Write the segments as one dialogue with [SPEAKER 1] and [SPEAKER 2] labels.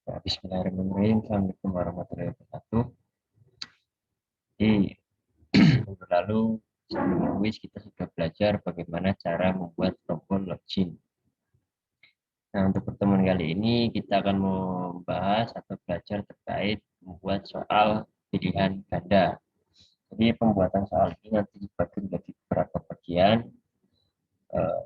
[SPEAKER 1] Ya, Bismillahirrahmanirrahim. Assalamualaikum warahmatullahi wabarakatuh. Jadi, minggu lalu sebelum kuis kita sudah belajar bagaimana cara membuat tombol login. Nah, untuk pertemuan kali ini kita akan membahas atau belajar terkait membuat soal pilihan ganda. Jadi, pembuatan soal ini nanti dibagi menjadi beberapa bagian. Eh,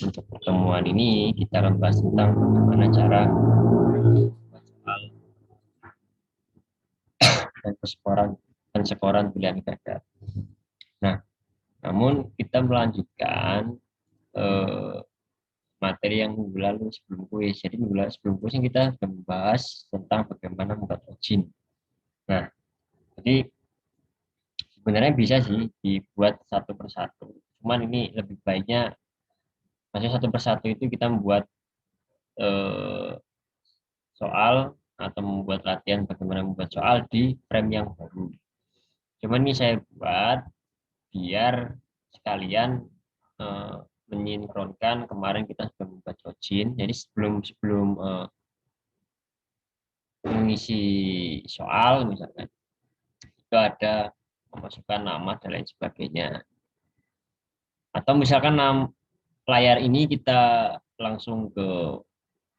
[SPEAKER 1] untuk pertemuan ini kita akan bahas tentang bagaimana cara membuat soal dan sekoran pilihan ganda. Nah, namun kita melanjutkan eh, materi yang minggu lalu sebelum kuis. Jadi minggu lalu sebelum kuis kita sudah membahas tentang bagaimana membuat login. Nah, jadi sebenarnya bisa sih dibuat satu persatu. Cuman ini lebih baiknya, maksudnya satu persatu itu kita membuat eh, soal atau membuat latihan bagaimana membuat soal di frame yang baru. Cuman ini saya buat biar sekalian eh, menyinkronkan kemarin kita sudah membuat login. Jadi sebelum sebelum mengisi soal misalkan itu ada memasukkan nama dan lain sebagainya. Atau misalkan layar ini kita langsung ke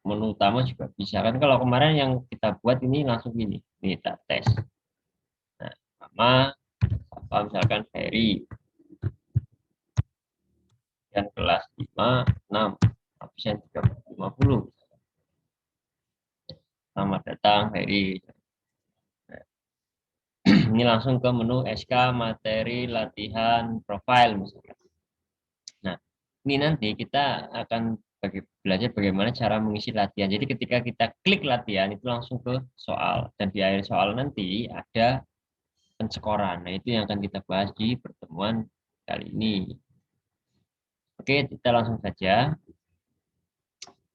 [SPEAKER 1] menu utama juga bisa kan. Kalau kemarin yang kita buat ini langsung gini, ini kita tes. Nah, nama apa misalkan Ferry dan kelas 5 6 absen 50. Selamat datang Ferry. Nah, ini langsung ke menu SK materi latihan profile misalkan. Nah, ini nanti kita akan belajar bagaimana cara mengisi latihan. Jadi ketika kita klik latihan itu langsung ke soal dan di akhir soal nanti ada penskoran. Nah, itu yang akan kita bahas di pertemuan kali ini. Oke, kita langsung saja.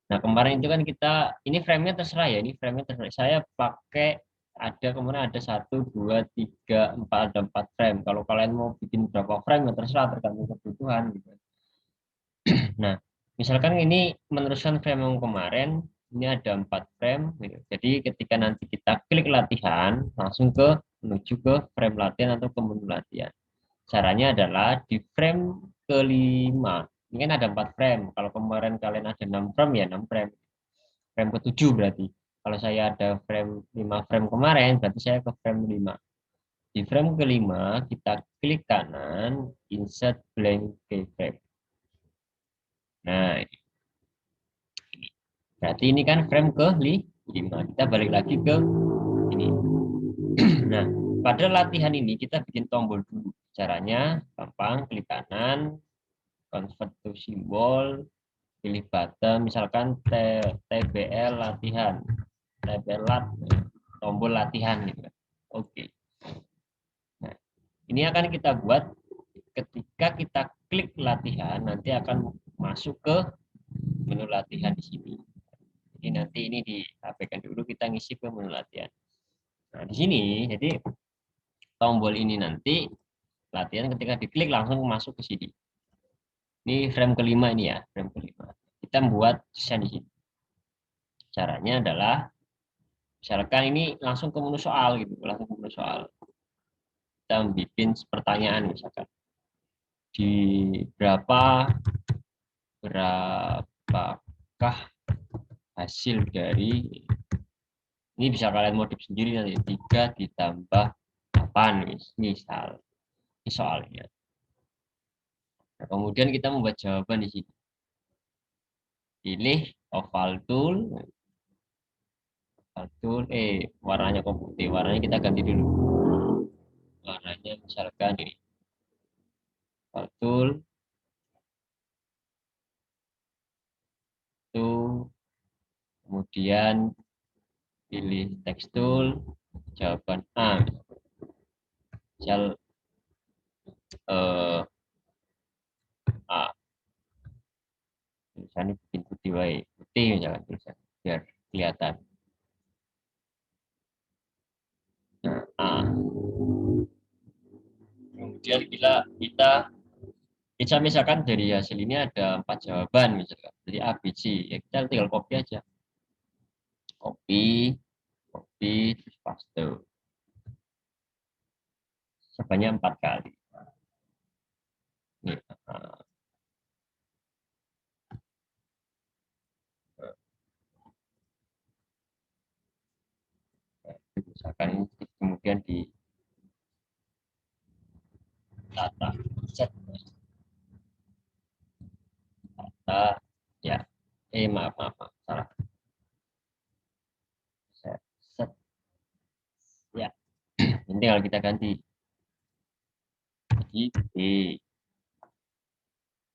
[SPEAKER 1] Nah, kemarin itu kan kita ini frame-nya terserah ya, ini frame-nya terserah. Saya pakai ada kemarin ada 1 2 3 4 ada 4 frame. Kalau kalian mau bikin berapa frame ya terserah tergantung kebutuhan gitu. Nah, misalkan ini meneruskan frame yang kemarin, ini ada 4 frame. Gitu. Jadi ketika nanti kita klik latihan, langsung menuju ke frame latihan atau ke menu latihan. Caranya adalah di frame kelima. Ini kan ada 4 frame. Kalau kemarin kalian ada 6 frame, ya 6 frame. Frame ke-7 berarti. Kalau saya ada frame 5 frame kemarin, berarti saya ke frame 5. Di frame kelima, kita klik kanan, insert blank keyframe. Nah, berarti ini kan frame ke-5. Kita balik lagi ke ini. Nah, pada latihan ini kita bikin tombol dulu. Caranya gampang, klik kanan, convert to symbol, pilih button, misalkan TBL latihan, TBL tombol latihan gitu. Oke. Nah, ini akan kita buat ketika kita klik latihan, nanti akan masuk ke menu latihan di sini. Jadi nanti ini diabaikan dulu, kita ngisi ke menu latihan. Nah, di sini, jadi tombol ini nanti latihan ketika diklik langsung masuk ke sini. Ini frame kelima ini ya, frame kelima. Kita membuat desain di sini. Caranya adalah, misalkan ini langsung ke menu soal gitu, langsung ke menu soal. Kita bikin pertanyaan misalkan. Di berapakah hasil dari ini bisa kalian modif sendiri nanti 3 ditambah 8 misal ini soalnya. Nah, kemudian kita membuat jawaban di sini. Pilih oval tool, warnanya kok putih, warnanya kita ganti dulu. Warnanya misalkan ini oval tool itu, kemudian pilih tekstur jawaban A. Misal A. Misalnya bikin putih wae, putih misalkan tulisan biar kelihatan. Nah, A. Kemudian kita misalkan dari hasil ini ada 4 jawaban misalkan, jadi A, B, C, ya kita tinggal copy aja. copy, copy, terus paste. Sebanyak 4 kali. Ini, misalkan kemudian ditata, set, tata, ya, maaf, maaf, maaf, salah. Set, set, ya. Nanti kalau kita ganti jadi B,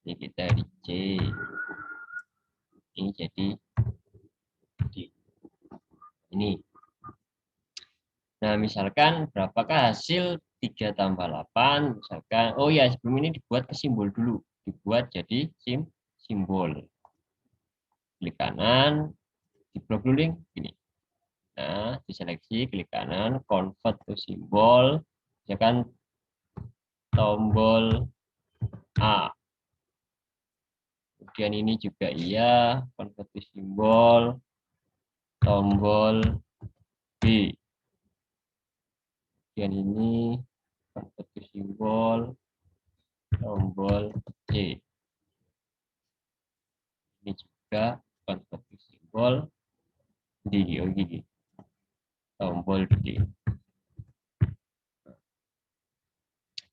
[SPEAKER 1] ini kita di C, ini jadi D. Ini. Nah, misalkan berapakah hasil 3 tambah 8? Misalkan, oh ya, sebelum ini dibuat ke simbol dulu. Dibuat jadi simbol. Klik kanan, di blok dulu link, gini. Nah, diseleksi, klik kanan, convert to simbol, misalkan tombol A. Kemudian ini juga iya, convert to simbol, tombol B. Kemudian ini convert to simbol, tombol C. Ini juga convert to simbol D, oh gini, tombol D.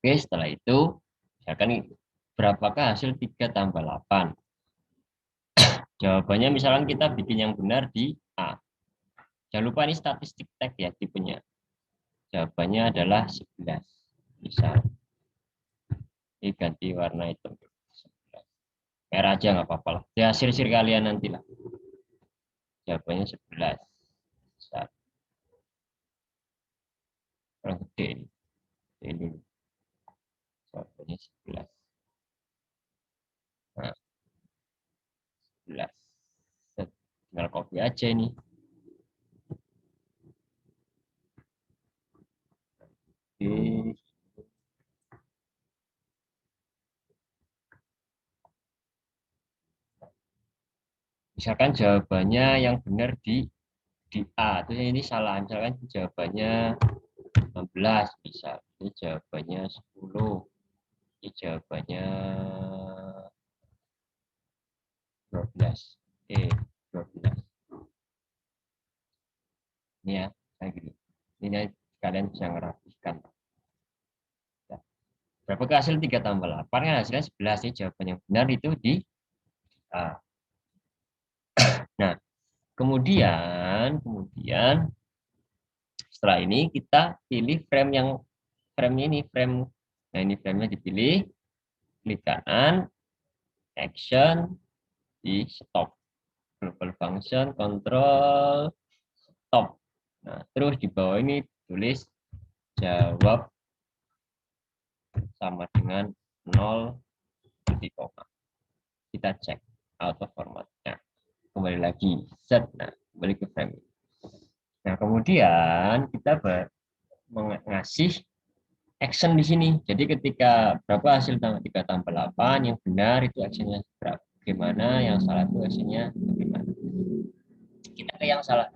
[SPEAKER 1] Oke, setelah itu, misalkan berapakah hasil 3 tambah 8? Jawabannya misalkan kita bikin yang benar di A. Jangan lupa ini statistik tag ya tipenya. Jawabannya adalah 11. Misal, ini ganti warna hitam. 11. Merah aja nggak apa-apa lah. Ya, hasil kalian nantilah. Jawabannya 11. Misal, kurang gede ini. Ini jawabannya 11. Nah, 11. Tinggal copy aja ini. Oke. Misalkan jawabannya yang benar di A, terus ini salah. Misalkan jawabannya 16, bisa. Ini jawabannya 10. Ini jawabannya 12. Oke, 12. Ini ya, kayak gini. Ini kalian bisa ngerapikan. Ya. Berapa hasil 3 tambah 8? Kan hasilnya 11. Ini jawaban yang benar itu di A. Nah, kemudian setelah ini kita pilih frame ini frame. Nah, ini frame-nya dipilih, klik kanan, action, di stop. Global function, control, stop. Nah, terus di bawah ini tulis jawab sama dengan 0 titik koma. Kita cek auto formatnya. Kembali lagi, set. Nah, kembali ke frame. Nah, kemudian kita mengasih action di sini. Jadi ketika berapa hasil 3 tambah 8, yang benar itu actionnya berapa, bagaimana, yang salah itu actionnya bagaimana. Kita ke yang salah.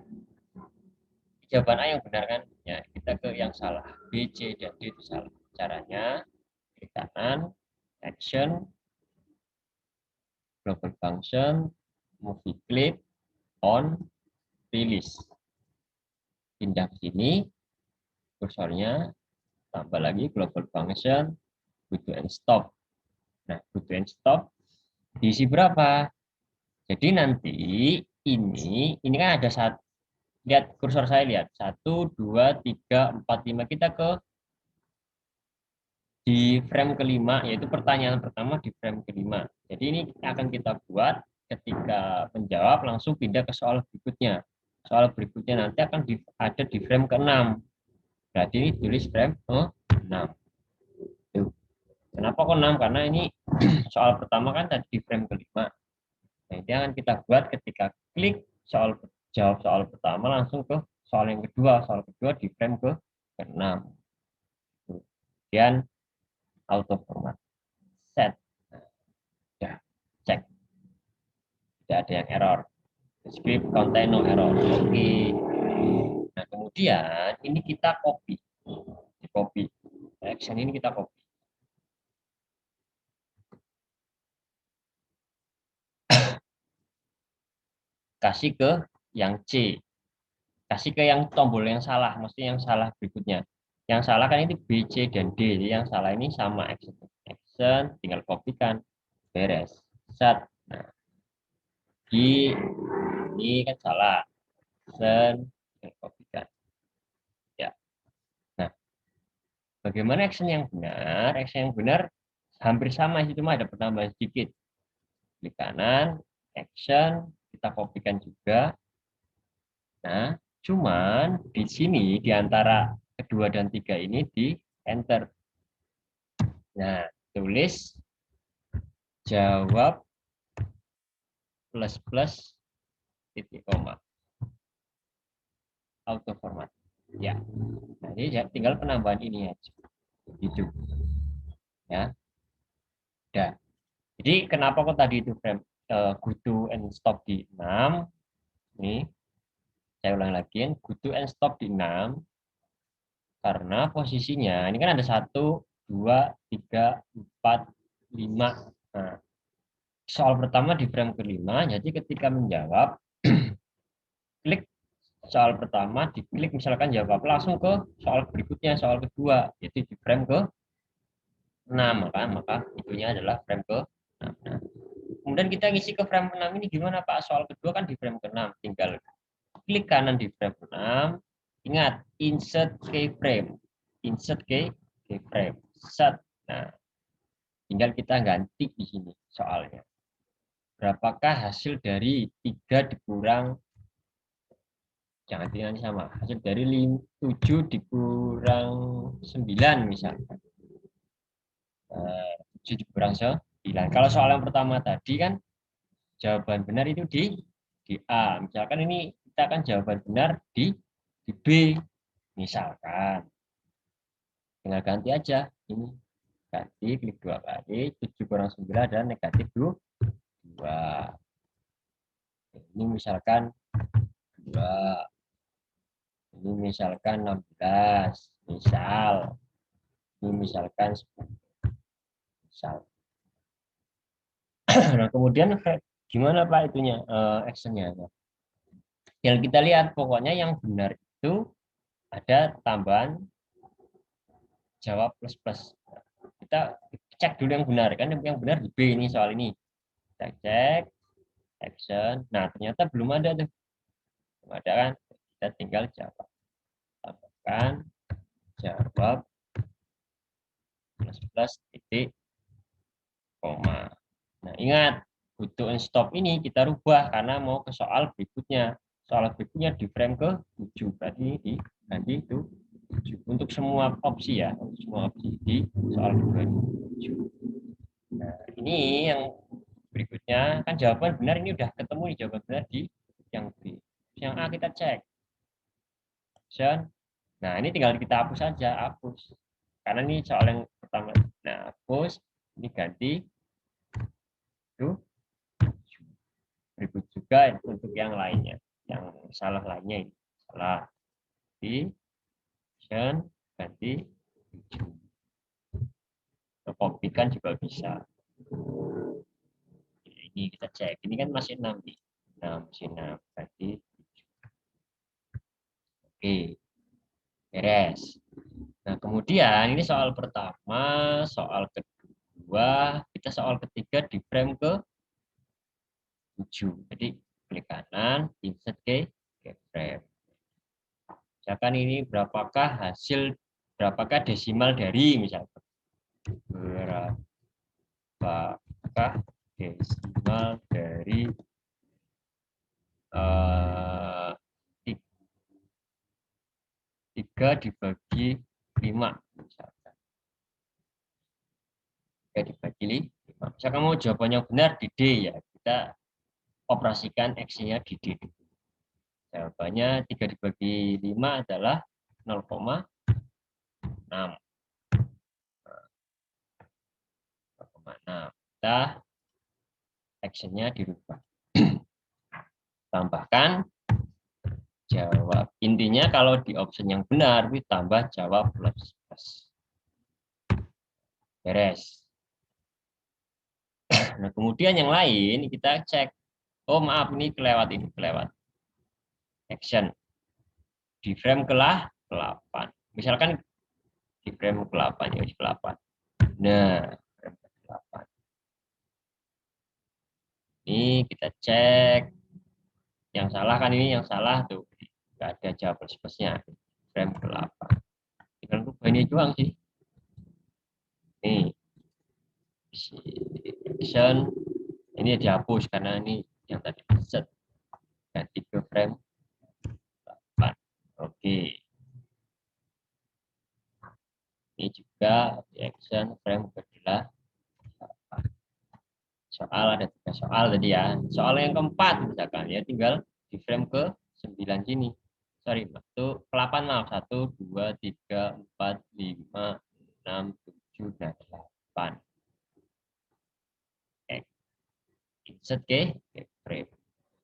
[SPEAKER 1] Jawaban A yang benar kan? Ya, kita ke yang salah. B, C, dan D itu salah. Caranya, klik kanan, action, global function, movie clip, on, release. Pindah ke sini, kursornya, tambah lagi global function, go to and stop. Nah, go to and stop, diisi berapa? Jadi nanti ini kan ada satu, lihat kursor saya, lihat 1, 2, 3, 4, 5, kita ke di frame kelima, yaitu pertanyaan pertama di frame kelima. Jadi ini akan kita buat ketika menjawab langsung pindah ke soal berikutnya. Soal berikutnya nanti akan ada di frame ke-6. Berarti ini tulis frame ke-6. Kenapa ke-6? Karena ini soal pertama kan tadi di frame kelima. Nah, ini akan kita buat ketika klik jawab soal pertama langsung ke soal yang kedua. Soal kedua di frame ke-6. Kemudian auto format set. Ya, cek. Tidak ada yang error. script contain no error. Oke. Nah, kemudian ini kita copy. Di copy. Action ini kita copy. Kasih ke yang C. Kasih ke yang tombol yang salah, maksudnya yang salah berikutnya. Yang salah kan itu B, C, dan D. Jadi yang salah ini sama action. Action, tinggal kopikan. Beres. Set. Nah, ini kan salah. Action, tinggal kopikan. Ya. Nah, bagaimana action yang benar? Action yang benar hampir sama sih, cuma ada pertambahan sedikit. Klik kanan, action, kita kopikan juga. Nah, cuman di sini di antara kedua dan tiga ini di enter. Nah, tulis jawab plus plus titik koma auto format. Ya, nah, ini tinggal penambahan ini aja. Gitu. Ya, udah. Jadi kenapa kok tadi itu frame go to and stop di 6? Nih, saya ulang lagi, go to and stop di 6 karena posisinya ini kan ada 1, 2, 3, 4, 5. Nah, soal pertama di frame kelima, jadi ketika menjawab, klik soal pertama, diklik misalkan jawab langsung ke soal berikutnya, soal kedua, yaitu di frame ke 6, maka itunya adalah frame ke 6. Nah, kemudian kita ngisi ke frame ke 6 ini gimana Pak? Soal kedua kan di frame ke 6, tinggal klik kanan di frame ke 6, ingat, insert keyframe, insert keyframe, set. Nah, tinggal kita ganti di sini soalnya. Berapakah hasil dari 3 dikurang, jangan tinggal sama, hasil dari 7 dikurang 9 misalkan. 7 dikurang 9. Kalau soal yang pertama tadi kan jawaban benar itu di A. Misalkan ini kita akan jawaban benar di B. Misalkan. Tinggal ganti aja. Ini ganti, klik 2 kali. 7 kurang 9 adalah negatif 2. Ini misalkan 2. Ini misalkan 16. Misal. Ini misalkan 10. Misal. Nah, kemudian gimana Pak itunya actionnya? Yang kita lihat pokoknya yang benar itu ada tambahan jawab plus plus. Kita cek dulu yang benar kan, yang benar di B ini soal ini. Kita cek action. Nah, ternyata belum ada tuh. Belum ada kan? Kita tinggal jawab. Tambahkan jawab plus plus titik koma. Nah, ingat butuh stop ini kita rubah karena mau ke soal berikutnya. Soal berikutnya di frame ke 7. Berarti di ganti itu 7. Untuk semua opsi ya, untuk semua opsi di soal kedua 7. Nah, ini yang berikutnya kan jawaban benar ini udah ketemu nih jawaban benar di yang B. Yang A kita cek. Nah, ini tinggal kita hapus saja, hapus. Karena ini soal yang pertama. Nah, hapus, ini ganti itu. Berikut juga untuk yang lainnya, yang salah lainnya ini. Salah di ganti 7. Kopikan juga bisa. Ini kita cek, ini kan masih 6 nih. 6, masih 6, berarti 7. Oke, beres. Nah, kemudian ini soal pertama, soal kedua, kita soal ketiga di frame ke 7. Jadi klik kanan, insert ke frame. Misalkan ini berapakah desimal dari misalkan. Berapakah desimal dari 3 dibagi 5 misalkan. 3 dibagi 5. Misalkan mau jawabannya benar di D ya, kita operasikan X-nya di D. Jawabannya 3 dibagi 5 adalah 0,6. 0,6. Kita action-nya dirubah. tambahkan jawab. Intinya kalau di option yang benar, tambah jawab plus plus. Beres. Nah, kemudian yang lain kita cek. Oh maaf, ini kelewat. Action. Di frame ke-8. Misalkan di frame ke-8 ya, di ke-8. Nah, frame ke-8. Ini kita cek. Yang salah kan ini, yang salah tuh. Nggak ada jawab plus plusnya. Frame ke-8. Tinggal rubah ini doang sih. Nih. Action. Ini dihapus karena ini yang tadi set. Ganti ke frame 8. Oke. Ini juga action frame ke-8. Soal ada 3 soal tadi ya. Soal yang keempat misalkan ya, tinggal di frame ke-9 sini. Sorry, itu ke-8 maaf. 1, 2, 3, 4, 5, 6, 7, dan 8. Oke. Insert ke frame.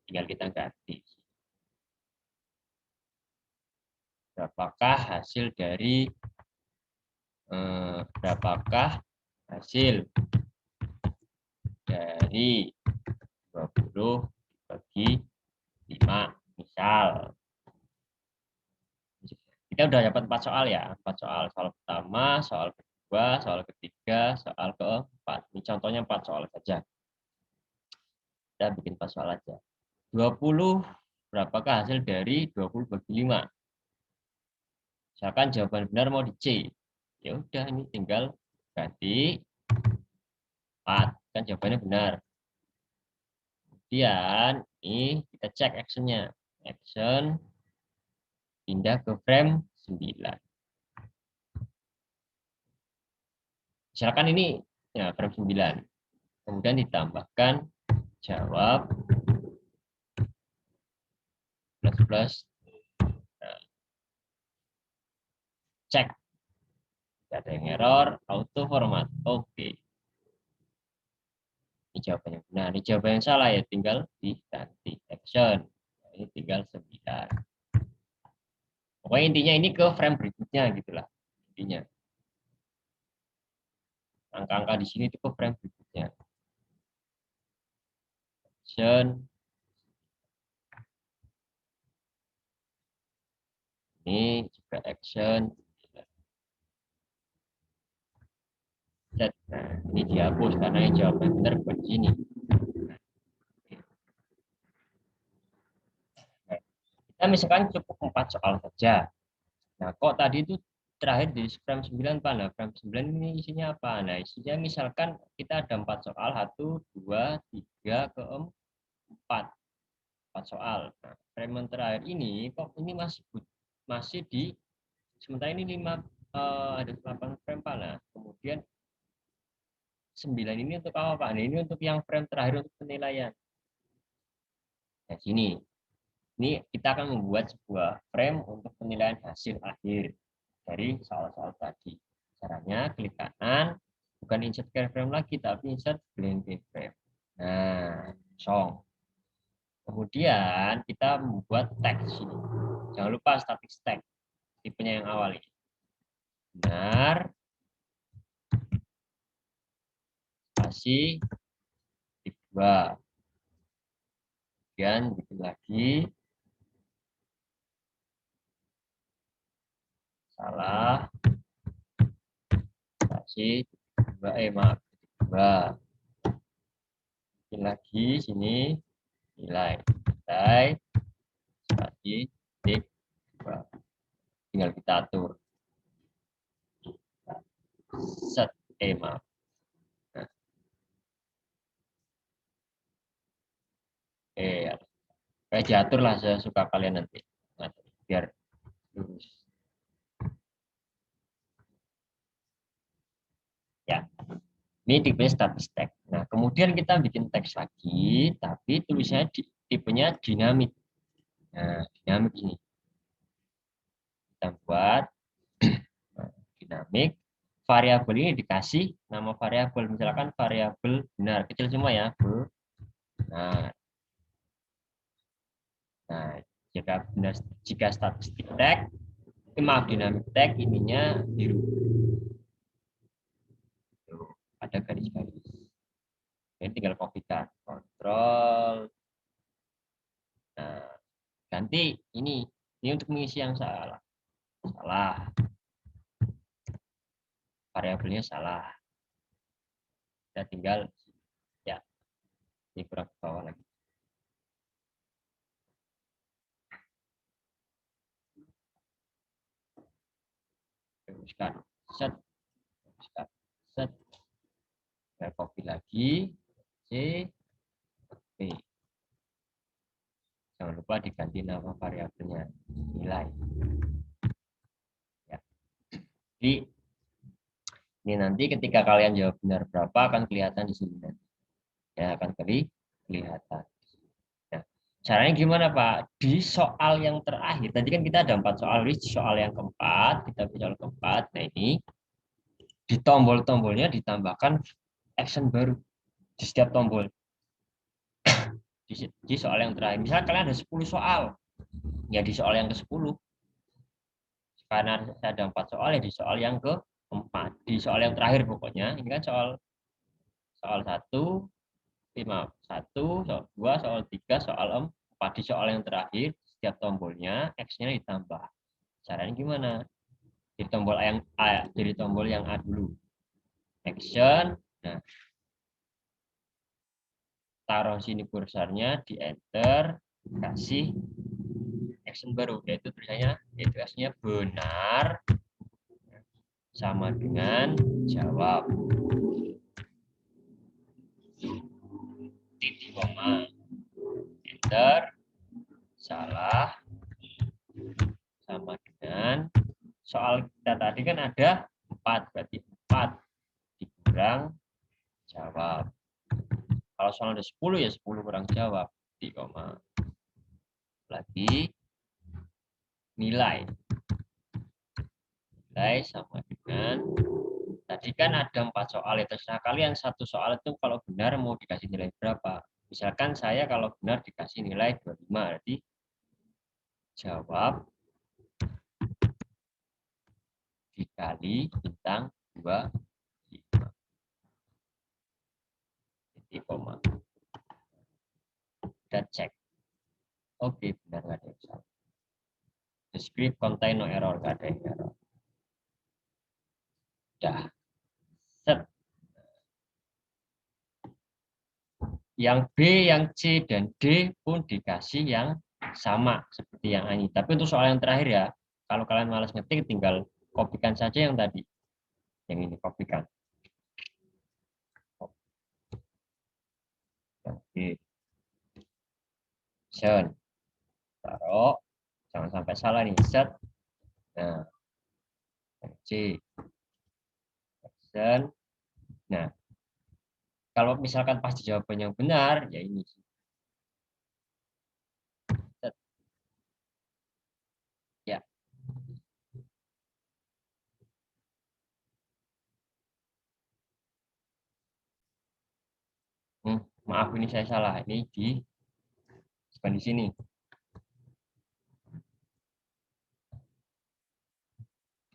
[SPEAKER 1] Tinggal kita ganti. Berapakah hasil dari berapakah hasil dari 20 dibagi 5 misal. Kita udah dapat 4 soal ya. 4 soal. Soal pertama, soal kedua, soal ketiga, soal keempat. Ini contohnya 4 soal saja. Kita bikin 4 soal aja. 20 berapakah hasil dari 20 bagi 5? Misalkan jawaban benar mau di C. Ya udah ini tinggal ganti 4. Kan jawabannya benar. Kemudian ini kita cek actionnya. Action pindah ke frame 9. Misalkan ini ya frame 9. Kemudian ditambahkan jawab plus plus. Nah, cek. Tidak ada yang error, auto format. Oke. Ini jawaban yang benar. Ini jawaban yang salah ya, tinggal diganti action. Ini tinggal 9. Pokoknya intinya ini ke frame berikutnya gitulah. Intinya. Angka-angka di sini itu ke frame berikutnya. Action. Ini juga action. Set. Nah, ini dihapus karena yang jawaban benar bukan di sini. Nah, kita misalkan cukup 4 soal saja. Nah, kok tadi itu terakhir di frame 9 Pak. Nah, frame 9 ini isinya apa? Nah, isinya misalkan kita ada 4 soal, 1, 2, 3, ke 4. 4 soal. Nah, frame yang terakhir ini kok ini masih di sementara ini 5 ada 8 frame Pak. Nah, kemudian 9 ini untuk apa Pak? Nah, ini untuk yang frame terakhir untuk penilaian. Nah, sini. Ini kita akan membuat sebuah frame untuk penilaian hasil akhir dari soal-soal tadi. Caranya klik kanan, bukan insert frame lagi, tapi insert blank frame. Nah, song. Kemudian kita membuat teks ini. Jangan lupa static text, tipenya yang awal ini. Benar, spasi, tip 2. Kemudian bikin lagi. Salah. Spasi, tip 2, maaf, tip 2. Bikin lagi sini. Nilai spasi tip 2. Tinggal kita atur set maaf. Nah, kayak diatur lah sesuka kalian nanti. Nah, biar lurus ya. Ini tipenya static text. Nah, kemudian kita bikin teks lagi, tapi tulisannya tipenya dinamik. Nah, dinamik ini. Kita buat dinamik. Variabel ini dikasih nama variabel. Misalkan variabel benar. Kecil semua ya. Benar. Nah, jika statistik tag, maaf dinamik tag ininya biru. Tuh, ada garis-garis. Jadi tinggal kopikan, kontrol. Nah, ganti ini untuk mengisi yang salah. Variabelnya salah. Kita tinggal ya, ini kurang ke bawah lagi. Teruskan, set, kita copy lagi, C, B. Jangan lupa diganti nama variabelnya, nilai. Ya. Jadi ini nanti ketika kalian jawab benar berapa akan kelihatan di sini nanti. Ya, akan kelihatan. Nah, caranya gimana Pak? Di soal yang terakhir, tadi kan kita ada 4 soal, di soal yang keempat, kita soal keempat. Nah ini di tombol-tombolnya ditambahkan action baru di setiap tombol. Di soal yang terakhir, misalnya kalian ada 10 soal, ya di soal yang ke-10. Karena ada 4 soal, ya di soal yang keempat. Di soal yang terakhir pokoknya, ini kan soal 1, 1, soal 2, soal 3, soal 4. Di soal yang terakhir, setiap tombolnya X-nya ditambah. Caranya gimana? Jadi tombol yang A, jadi tombol yang A dulu. Action. Nah, taruh sini kursornya, di enter, kasih action baru, yaitu tulisannya, yaitu X-nya benar sama dengan jawab. Titik koma, enter, salah, sama dengan soal kita tadi kan ada 4, berarti 4 dikurang jawab. Kalau soal ada 10 ya 10 kurang jawab, titik koma. Lagi nilai. Nilai sama dengan tadi kan ada 4 soal, ya terserah kalian. Satu soal itu kalau benar mau dikasih nilai berapa. Misalkan saya kalau benar dikasih nilai 25, berarti jawab dikali bintang 25. Titik koma. Kita cek. Oke, benar nggak ada yang salah. The script contain no error, nggak ada yang error. Dah. Set. Yang B, yang C, dan D pun dikasih yang sama seperti yang ini. Tapi untuk soal yang terakhir ya, kalau kalian malas ngetik, tinggal kopikan saja yang tadi. Yang ini kopikan. Oke. Action. Taruh. Jangan sampai salah nih. Set. Nah. C. Action. Nah. Kalau misalkan pasti jawaban yang benar, ya ini. Set. Ya. Maaf ini saya salah. Ini bukan di sini.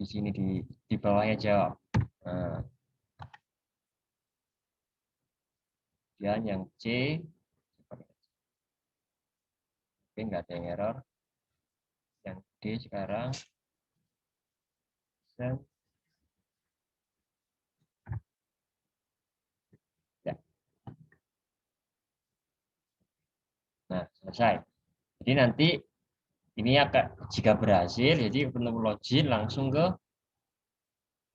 [SPEAKER 1] Di sini di bawahnya jawab. Nah. Dan yang C, oke, nggak ada yang error. Yang D sekarang. Ya. Nah, selesai. Jadi nanti ini akan jika berhasil, jadi perlu login langsung ke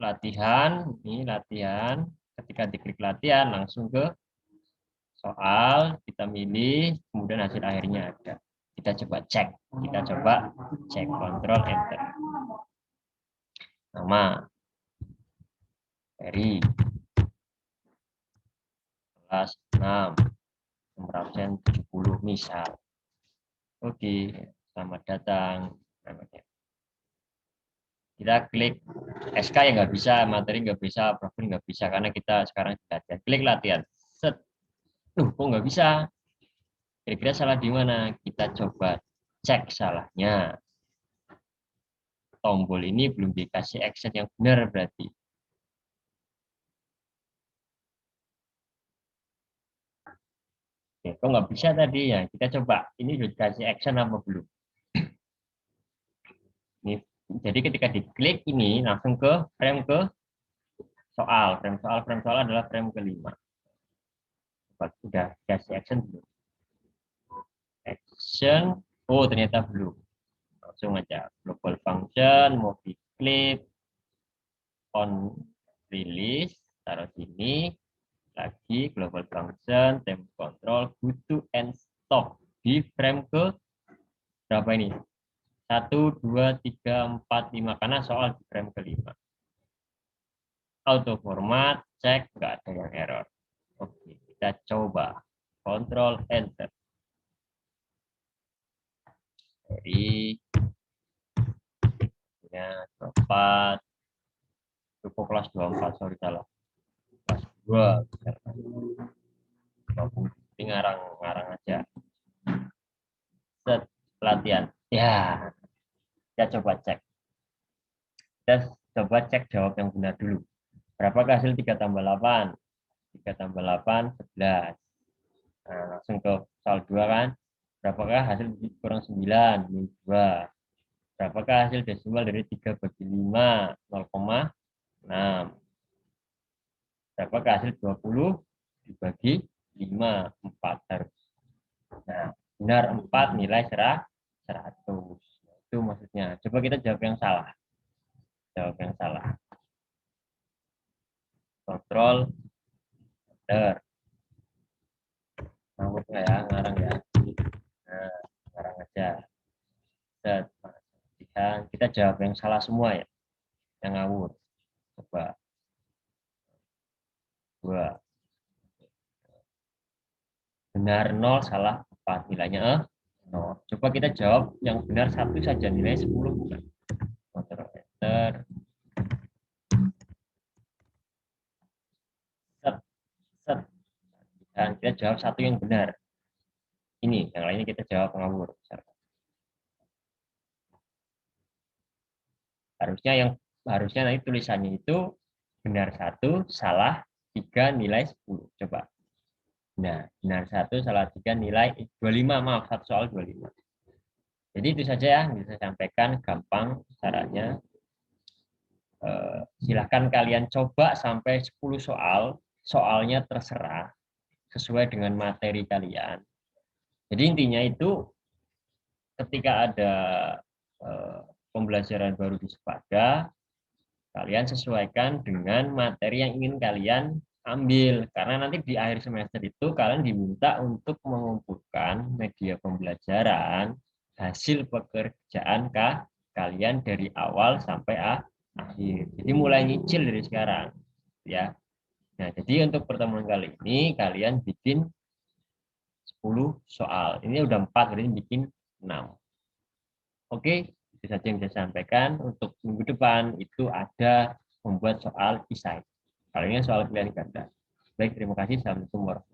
[SPEAKER 1] latihan. Ini latihan. Ketika diklik latihan, langsung ke soal, kita milih, kemudian hasil akhirnya ada. Kita coba cek. Kita coba cek, kontrol enter. Nama Ferry, kelas 6, nomor absen 70 misal. Oke, selamat datang. Kita klik SK yang nggak bisa, materi nggak bisa, profil nggak bisa, karena kita sekarang latihan. Klik latihan. Set. Kok nggak bisa? Kira-kira salah di mana? Kita coba cek salahnya. Tombol ini belum dikasih action yang benar berarti. Oke, kok nggak bisa tadi ya? Kita coba. Ini sudah dikasih action apa belum? Ini, jadi ketika diklik ini langsung ke frame ke soal. Frame soal adalah frame kelima. Sudah dikasih action belum? Action. Oh, ternyata belum. Langsung aja. Global function, mau diklik, on release, taruh sini. Lagi global function, temp control, butuh and stop. Di frame ke berapa ini? 1, 2, 3, 4, 5. Karena soal di frame kelima. Auto format, cek, nggak ada yang error. Oke, kita coba. Control enter. Jadi ya 24 cukup kelas 24, sorry salah. Kelas 2 ini ngarang aja. Set latihan. Ya, kita coba cek. Kita coba cek jawab yang benar dulu. Berapakah hasil 3 tambah 8? 3 tambah 8, 11. Nah, langsung ke soal 2 kan. Berapakah hasil kurang 9? Min 2. Berapakah hasil desimal dari 3 bagi 5? 0,6. Berapakah hasil 20 dibagi 5? 4 harus. Nah, benar 4 nilai 100. Itu maksudnya. Coba kita jawab yang salah. Jawab yang salah. Kontrol enter. Ngawur nggak ya? Ngarang ya. Nah, ngarang aja. Set. Kita jawab yang salah semua ya. Yang ngawur. Coba. 2. Benar 0, salah 4. Nilainya 0. Coba kita jawab yang benar 1 saja. Nilai 10 bukan. Kontrol enter. Set. Set. Dan kita jawab 1 yang benar. Ini, yang lainnya kita jawab ngawur. Harusnya nanti tulisannya itu benar 1, salah 3, nilai 10. Coba. Nah, benar 1, salah 3, nilai 25. Maaf, 1 soal 25. Jadi itu saja ya, bisa saya sampaikan gampang caranya. Silahkan kalian coba sampai 10 soal. Soalnya terserah sesuai dengan materi kalian. Jadi intinya itu ketika ada pembelajaran baru di Sepada, kalian sesuaikan dengan materi yang ingin kalian ambil. Karena nanti di akhir semester itu kalian diminta untuk mengumpulkan media pembelajaran hasil pekerjaan kalian dari awal sampai akhir. Jadi mulai nyicil dari sekarang, ya. Nah, jadi untuk pertemuan kali ini kalian bikin 10 soal. Ini udah 4, jadi bikin 6. Oke, itu saja yang bisa saya sampaikan. Untuk minggu depan itu ada membuat soal desain. Kalau ini soal pilihan ganda. Baik, terima kasih. Assalamualaikum warahmatullahi wabarakatuh.